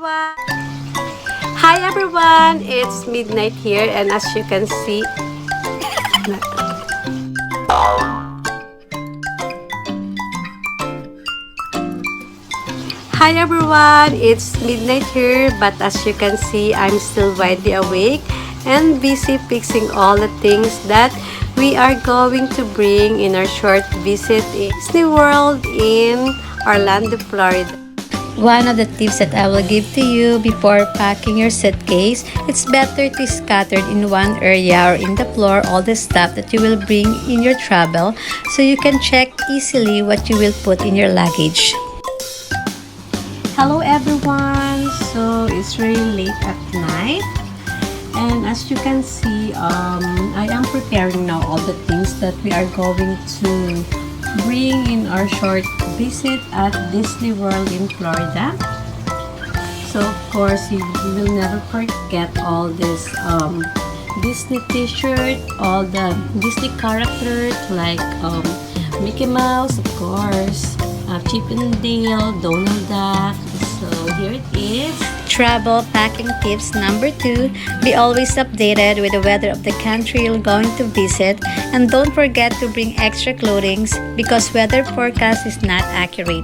everyone! Hi everyone! It's midnight here and as you can see... Hi everyone! It's midnight here but as you can see, I'm still widely awake and busy fixing all the things that we are going to bring in our short visit in Disney World in Orlando, Florida. One of the tips that I will give to you before packing your suitcase, it's better to scatter in one area or in the floor all the stuff that you will bring in your travel so you can check easily what you will put in your luggage. Hello everyone! So it's really late at night and as you can see, I am preparing now all the things that we are going to bring in our short visit at Disney World in Florida. So of course you will never forget all this Disney t-shirt, all the Disney characters like Mickey Mouse, of course, Chip and Dale, Donald Duck. So here it is. Travel packing tips number 2. Be always updated with the weather of the country you're going to visit, and don't forget to bring extra clothing because weather forecast is not accurate.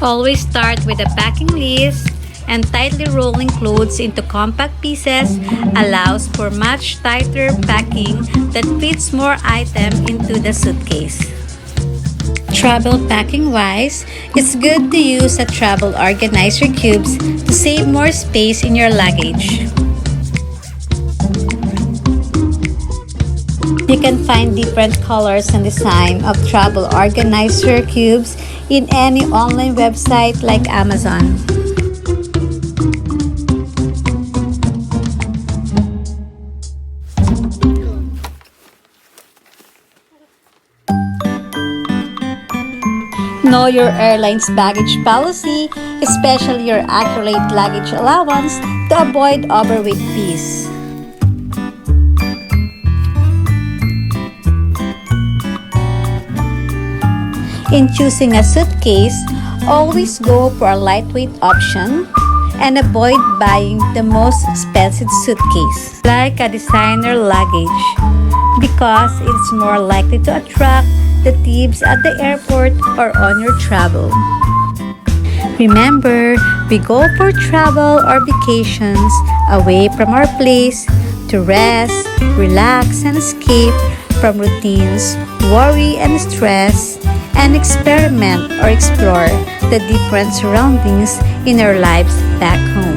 Always start with a packing list, and tightly rolling clothes into compact pieces allows for much tighter packing that fits more items into the suitcase. Travel packing wise, it's good to use a travel organizer cubes to save more space in your luggage. You can find different colors and design of travel organizer cubes in any online website like Amazon. Know your airline's baggage policy, especially your accurate luggage allowance to avoid overweight fees. In choosing a suitcase, always go for a lightweight option and avoid buying the most expensive suitcase, like a designer luggage, because it's more likely to attract the thieves at the airport or on your travel. Remember, we go for travel or vacations away from our place to rest, relax, and escape from routines, worry and stress, and experiment or explore the different surroundings in our lives back home.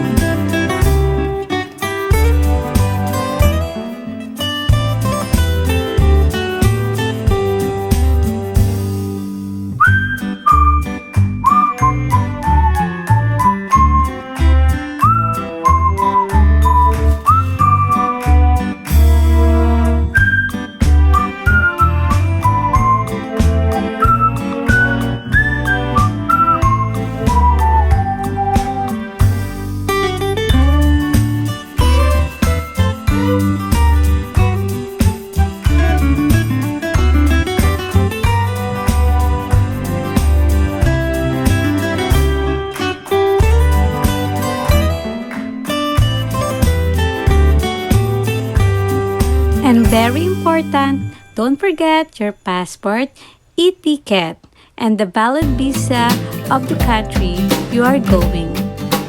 And very important, don't forget your passport, e-ticket, and the valid visa of the country you are going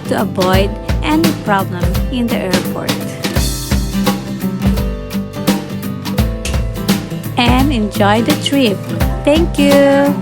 to avoid any problem in the airport. And enjoy the trip. Thank you!